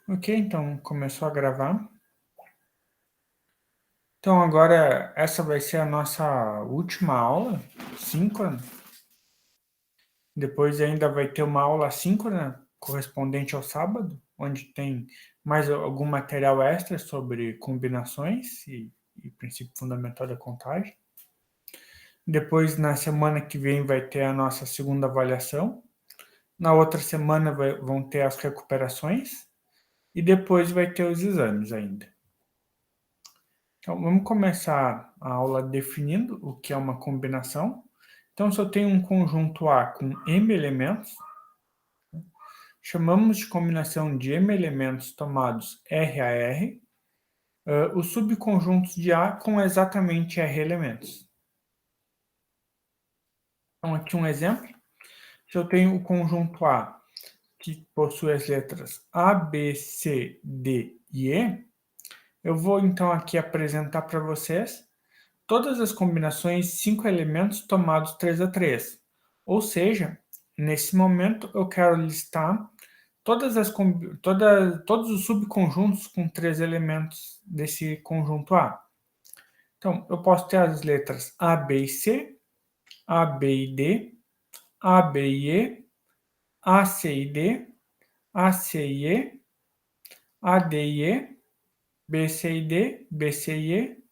Ok, então começou a gravar. Então agora essa vai ser a nossa última aula síncrona. Depois ainda vai ter uma aula assíncrona correspondente ao sábado, onde tem mais algum material extra sobre combinações e princípio fundamental da contagem. Depois, na semana que vem, vai ter a nossa segunda avaliação. Na outra semana vão ter as recuperações. E depois vai ter os exames ainda. Então, vamos começar a aula definindo o que é uma combinação. Então, se eu tenho um conjunto A com M elementos, chamamos de combinação de M elementos tomados R a R, os subconjuntos de A com exatamente R elementos. Então, aqui um exemplo. Se eu tenho o conjunto A, que possui as letras A, B, C, D e E, eu vou então aqui apresentar para vocês todas as combinações 5 elementos tomados 3 a 3. Ou seja, nesse momento eu quero listar todos os subconjuntos com 3 elementos desse conjunto A. Então, eu posso ter as letras A, B e C, A, B e D, A, B e E, A, C e D, A, C e E, A, D e E, B, C e D, B, C e E,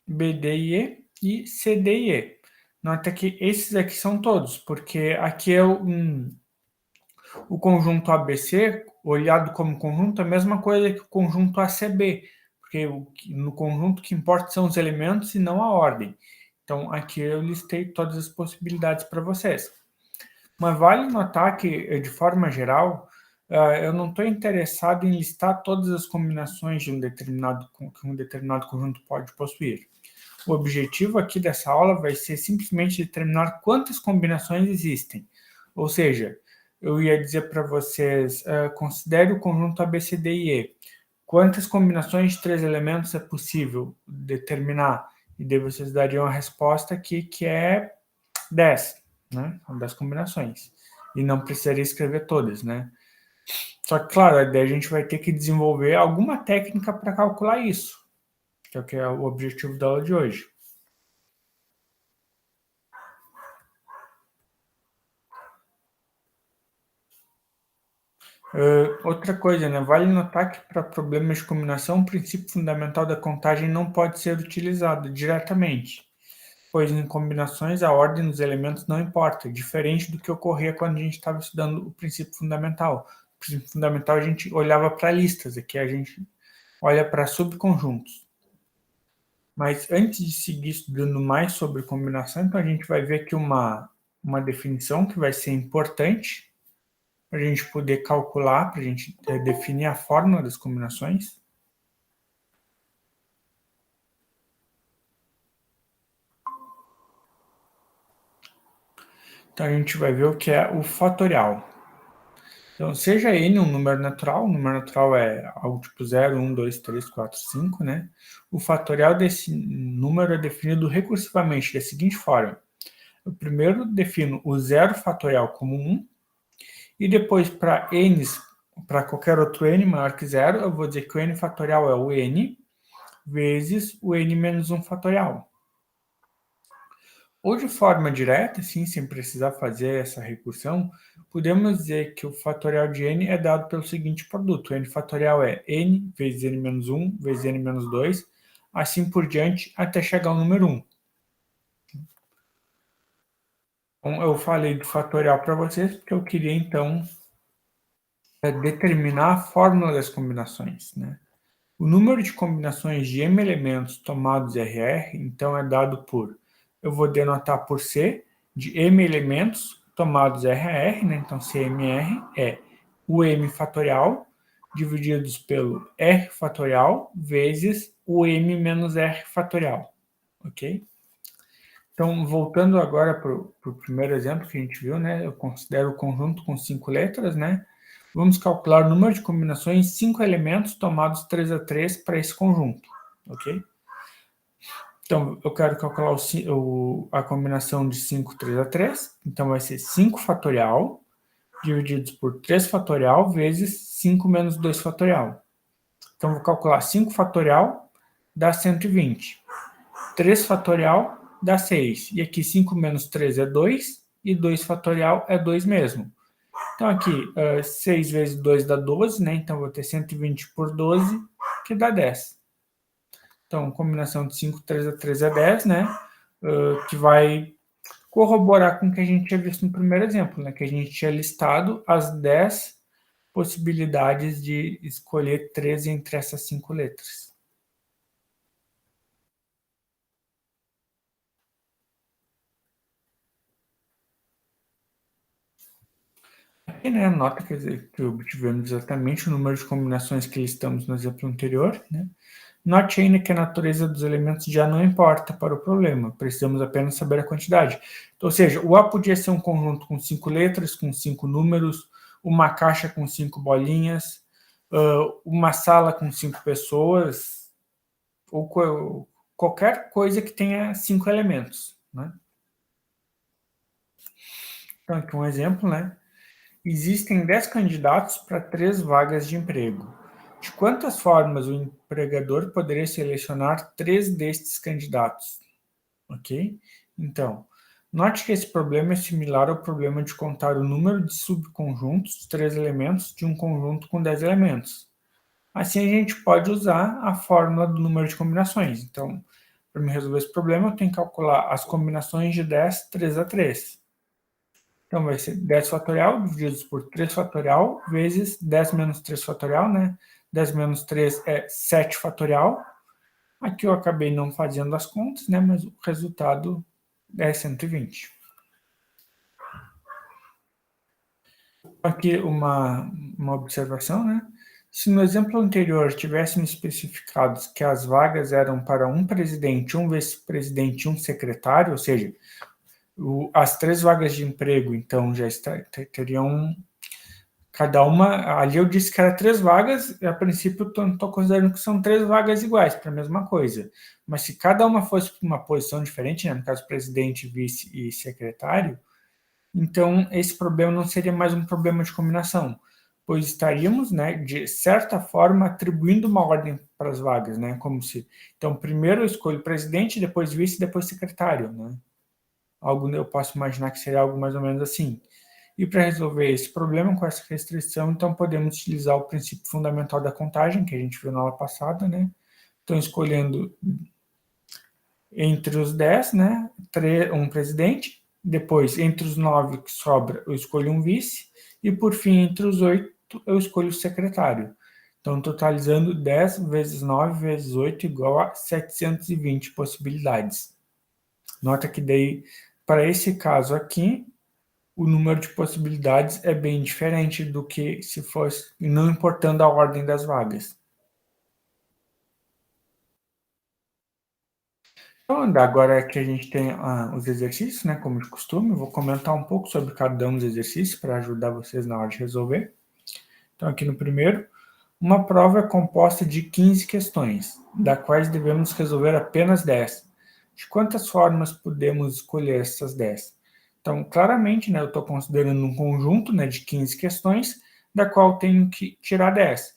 B, D e E e C, D e E. Nota que esses aqui são todos, porque aqui é o conjunto ABC, olhado como conjunto, é a mesma coisa que o conjunto ACB, porque no conjunto que importa são os elementos e não a ordem. Então, aqui eu listei todas as possibilidades para vocês. Mas vale notar que, de forma geral, eu não estou interessado em listar todas as combinações que um determinado conjunto pode possuir. O objetivo aqui dessa aula vai ser simplesmente determinar quantas combinações existem. Ou seja, eu ia dizer para vocês, considere o conjunto ABCD e E. Quantas combinações de 3 elementos é possível determinar? E daí vocês dariam a resposta aqui, que é 10, né? São 10 combinações. E não precisaria escrever todas, né? Só que, claro, daí a gente vai ter que desenvolver alguma técnica para calcular isso, que é o objetivo da aula de hoje. Outra coisa, né? Vale notar que para problemas de combinação, o princípio fundamental da contagem não pode ser utilizado diretamente, pois em combinações a ordem dos elementos não importa, diferente do que ocorria quando a gente estava estudando o princípio fundamental. O princípio fundamental a gente olhava para listas, aqui a gente olha para subconjuntos. Mas antes de seguir estudando mais sobre combinação, então a gente vai ver aqui uma definição que vai ser importante para a gente poder calcular, para a gente definir a fórmula das combinações. Então a gente vai ver o que é o fatorial. Então, seja n um número natural é algo tipo 0, 1, 2, 3, 4, 5, né? O fatorial desse número é definido recursivamente da seguinte forma. Eu primeiro defino o zero fatorial como 1, e depois para qualquer outro n maior que zero, eu vou dizer que o n fatorial é o n vezes o n menos 1 fatorial. Ou de forma direta, assim, sem precisar fazer essa recursão, podemos dizer que o fatorial de n é dado pelo seguinte produto. O n fatorial é n vezes n menos 1 vezes n menos 2, assim por diante, até chegar ao número 1. Então, eu falei do fatorial para vocês, porque eu queria, então, determinar a fórmula das combinações, né? O número de combinações de m elementos tomados RR, então, é dado por, eu vou denotar por C, de m elementos tomados RR, né? Então, CMR é o m fatorial, divididos pelo R fatorial, vezes o m menos R fatorial, ok? Então, voltando agora para o primeiro exemplo que a gente viu, né? Eu considero o conjunto com 5 letras, né? Vamos calcular o número de combinações 5 elementos tomados 3 a 3 para esse conjunto, ok? Então, eu quero calcular a combinação de 5, 3 a 3, então vai ser 5 fatorial divididos por 3 fatorial vezes 5 menos 2 fatorial. Então, vou calcular 5 fatorial dá 120. 3 fatorial dá 6. E aqui 5 menos 3 é 2, e 2 fatorial é 2 mesmo. Então, aqui, 6 vezes 2 dá 12, né? Então, vou ter 120 por 12, que dá 10. Então, combinação de 5, 3 a 3 é 10, né? Que vai corroborar com o que a gente tinha visto no primeiro exemplo, né? Que a gente tinha listado as 10 possibilidades de escolher 3 entre essas 5 letras. Aqui, né, nota que obtivemos exatamente o número de combinações que listamos no exemplo anterior, né? Note ainda que a natureza dos elementos já não importa para o problema, precisamos apenas saber a quantidade. Então, ou seja, o A podia ser um conjunto com 5 letras, com 5 números, uma caixa com 5 bolinhas, uma sala com 5 pessoas, ou qualquer coisa que tenha 5 elementos, né? Então, aqui um exemplo, né? Existem 10 candidatos para 3 vagas de emprego. De quantas formas o empregador poderia selecionar 3 destes candidatos? Ok? Então, note que esse problema é similar ao problema de contar o número de subconjuntos dos 3 elementos de um conjunto com 10 elementos. Assim, a gente pode usar a fórmula do número de combinações. Então, para me resolver esse problema, eu tenho que calcular as combinações de 10, 3 a 3. Então, vai ser 10 fatorial divididos por 3 fatorial vezes 10 menos 3 fatorial, né? 10 menos 3 é 7 fatorial. Aqui eu acabei não fazendo as contas, né? Mas o resultado é 120. Aqui uma observação, né? Se no exemplo anterior tivéssemos especificado que as vagas eram para um presidente, um vice-presidente e um secretário, ou seja, as 3 vagas de emprego, então, já teriam cada uma. Ali eu disse que era 3 vagas, e a princípio eu estou considerando que são 3 vagas iguais para a mesma coisa. Mas se cada uma fosse para uma posição diferente, né, no caso presidente, vice e secretário, então esse problema não seria mais um problema de combinação, pois estaríamos, né, de certa forma, atribuindo uma ordem para as vagas, né, como se, então, primeiro eu escolho presidente, depois vice, depois secretário, né, eu posso imaginar que seria algo mais ou menos assim. E para resolver esse problema com essa restrição, então podemos utilizar o princípio fundamental da contagem, que a gente viu na aula passada, né, então escolhendo entre os 10, né, um presidente, depois entre os 9 que sobra eu escolho um vice, e por fim entre os 8 eu escolho o secretário. Então, totalizando 10 vezes 9 vezes 8 igual a 720 possibilidades. Nota que daí, para esse caso aqui, o número de possibilidades é bem diferente do que se fosse, não importando a ordem das vagas. Então, agora que a gente tem os exercícios, né, como de costume, eu vou comentar um pouco sobre cada um dos exercícios para ajudar vocês na hora de resolver. Então, aqui no primeiro, uma prova é composta de 15 questões, da quais devemos resolver apenas 10. De quantas formas podemos escolher essas 10? Então, claramente, né, eu estou considerando um conjunto, né, de 15 questões, da qual tenho que tirar 10.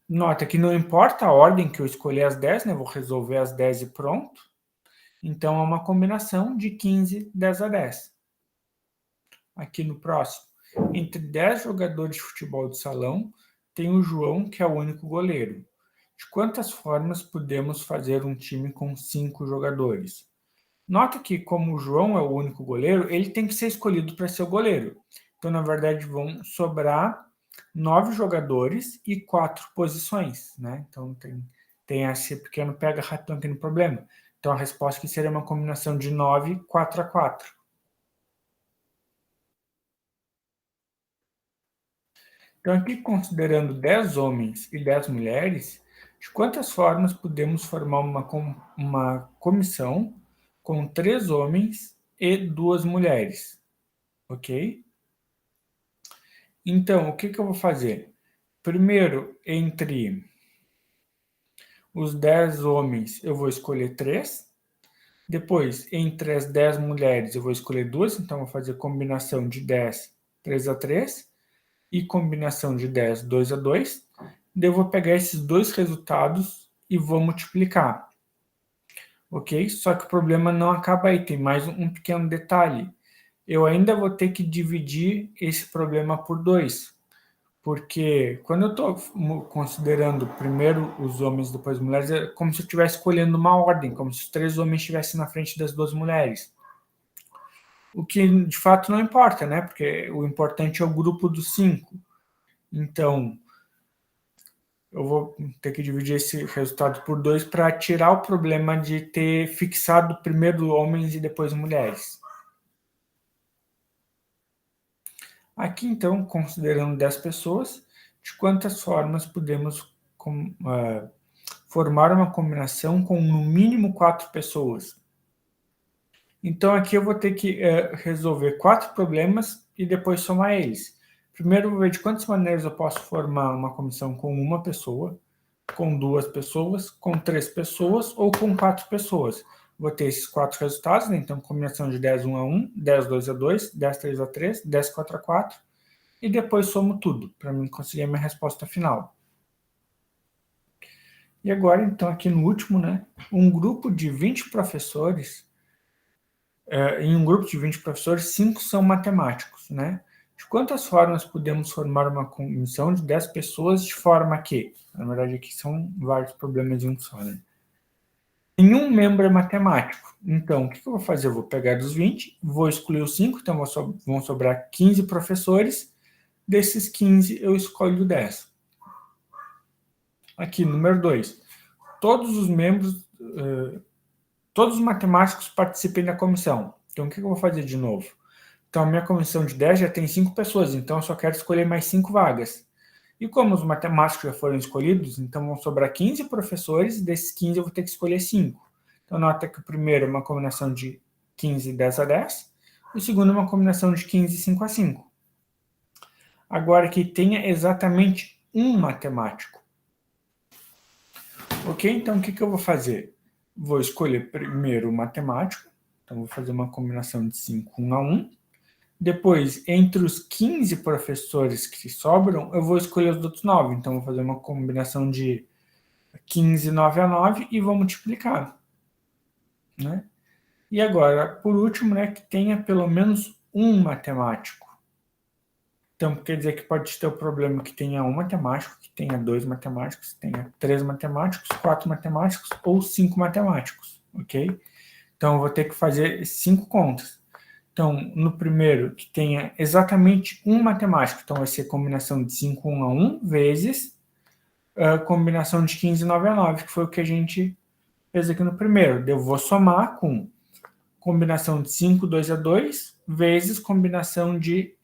Nota que não importa a ordem que eu escolher as 10, né, eu vou resolver as 10 e pronto. Então, é uma combinação de 15, 10 a 10. Aqui no próximo, entre 10 jogadores de futebol de salão, tem o João, que é o único goleiro. De quantas formas podemos fazer um time com 5 jogadores? Nota que, como o João é o único goleiro, ele tem que ser escolhido para ser o goleiro. Então, na verdade, vão sobrar 9 jogadores e 4 posições, né? Então, tem esse pequeno pega-ratão aqui no problema. Então, a resposta aqui seria uma combinação de 9, 4 a 4. Então, aqui, considerando 10 homens e 10 mulheres, de quantas formas podemos formar uma comissão com 3 homens e 2 mulheres? Ok? Então, o que eu vou fazer? Primeiro, entre os 10 homens, eu vou escolher 3. Depois, entre as 10 mulheres, eu vou escolher 2. Então, eu vou fazer combinação de 10, 3 a 3. e combinação de 10, 2 a 2. Daí eu vou pegar esses dois resultados e vou multiplicar. Ok? Só que o problema não acaba aí, tem mais um pequeno detalhe. Eu ainda vou ter que dividir esse problema por 2. Porque quando eu estou considerando primeiro os homens, depois as mulheres, é como se eu estivesse escolhendo uma ordem, como se os 3 homens estivessem na frente das 2 mulheres. O que de fato não importa, né? Porque o importante é o grupo dos 5. Então, eu vou ter que dividir esse resultado por 2 para tirar o problema de ter fixado primeiro homens e depois mulheres. Aqui, então, considerando 10 pessoas, de quantas formas podemos formar uma combinação com no mínimo 4 pessoas? Então, aqui eu vou ter que resolver 4 problemas e depois somar eles. Primeiro, eu vou ver de quantas maneiras eu posso formar uma combinação com uma pessoa, com 2 pessoas, com 3 pessoas ou com 4 pessoas. Vou ter esses 4 resultados, né? Então, combinação de 10, 1 a 1, 10, 2 a 2, 10, 3 a 3, 10, 4 a 4, e depois somo tudo, para mim conseguir a minha resposta final. E agora, então, aqui no último, né? Um grupo de 20 professores, em um grupo de 20 professores, 5 são matemáticos, né? De quantas formas podemos formar uma comissão de 10 pessoas de forma que, na verdade aqui são vários problemas em um só, né? Nenhum membro é matemático. Então, o que eu vou fazer? Eu vou pegar dos 20, vou excluir os 5, então vão sobrar 15 professores. Desses 15, eu escolho 10. Aqui, número 2. Todos os membros, todos os matemáticos participem da comissão. Então, o que eu vou fazer de novo? Então, a minha comissão de 10 já tem 5 pessoas, então eu só quero escolher mais 5 vagas. E como os matemáticos já foram escolhidos, então vão sobrar 15 professores, e desses 15 eu vou ter que escolher 5. Então, nota que o primeiro é uma combinação de 15, 10 a 10, e o segundo é uma combinação de 15, 5 a 5. Agora que tenha exatamente um matemático. Ok? Então, o que eu vou fazer? Vou escolher primeiro o matemático, então vou fazer uma combinação de 5, 1 a 1. Depois, entre os 15 professores que sobram, eu vou escolher os outros 9. Então, vou fazer uma combinação de 15, 9 a 9 e vou multiplicar. Né? E agora, por último, né, que tenha pelo menos um matemático. Então, quer dizer que pode ter o problema que tenha um matemático, que tenha 2 matemáticos, que tenha 3 matemáticos, 4 matemáticos ou 5 matemáticos, ok? Então, eu vou ter que fazer 5 contas. Então, no primeiro, que tenha exatamente um matemático. Então, vai ser combinação de 5, 1 a 1, vezes combinação de 15, 9 a 9, que foi o que a gente fez aqui no primeiro. Eu vou somar com combinação de 5, 2 a 2, vezes combinação de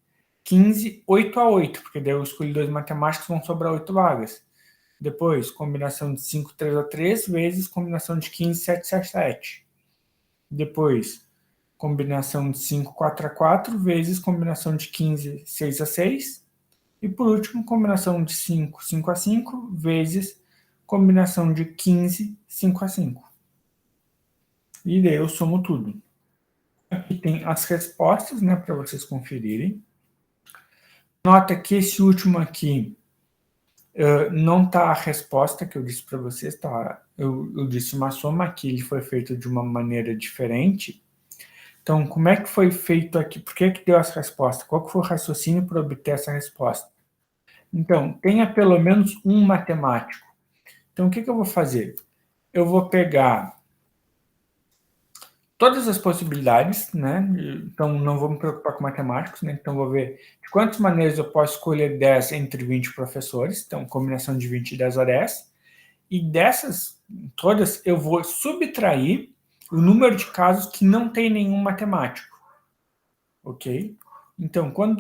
15, 8 a 8, porque daí eu escolhi 2 matemáticos, vão sobrar 8 vagas. Depois, combinação de 5, 3 a 3, vezes combinação de 15, 7 a 7. Depois, combinação de 5, 4 a 4, vezes combinação de 15, 6 a 6. E por último, combinação de 5, 5 a 5, vezes combinação de 15, 5 a 5. E daí eu somo tudo. Aqui tem as respostas, né, para vocês conferirem. Nota que esse último aqui não está a resposta que eu disse para vocês, tá? Eu disse uma soma aqui, ele foi feito de uma maneira diferente. Então, como é que foi feito aqui? Por que deu essa resposta? Qual que foi o raciocínio para obter essa resposta? Então, tenha pelo menos um matemático. Então, o que eu vou fazer? Eu vou pegar todas as possibilidades, né? Então, não vou me preocupar com matemáticos, né? Então, vou ver de quantas maneiras eu posso escolher 10 entre 20 professores. Então, combinação de 20 e 10 a 10. E dessas todas, eu vou subtrair o número de casos que não tem nenhum matemático. Ok? Então, qual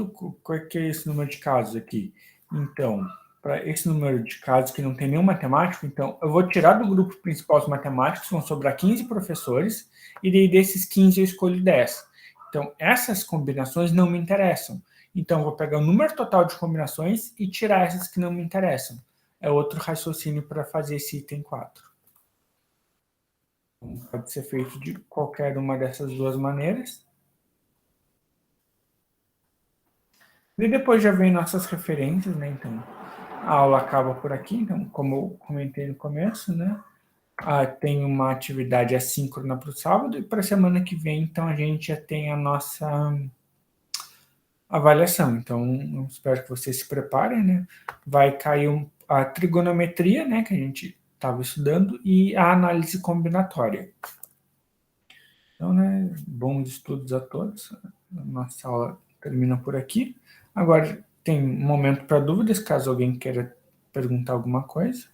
que é esse número de casos aqui? Então, para esse número de casos que não tem nenhum matemático, então, eu vou tirar do grupo principal os matemáticos, vão sobrar 15 professores, e daí desses 15 eu escolho 10. Então, essas combinações não me interessam. Então, eu vou pegar o número total de combinações e tirar essas que não me interessam. É outro raciocínio para fazer esse item 4. Então, pode ser feito de qualquer uma dessas duas maneiras. E depois já vem nossas referências, né? Então, a aula acaba por aqui. Então, como eu comentei no começo, né? Tem uma atividade assíncrona para o sábado e para a semana que vem, então, a gente já tem a nossa avaliação. Então, eu espero que vocês se preparem, né? Vai cair a trigonometria, né? Que a gente estava estudando e a análise combinatória. Então, né? Bons estudos a todos. A nossa aula termina por aqui. Agora tem um momento para dúvidas, caso alguém queira perguntar alguma coisa.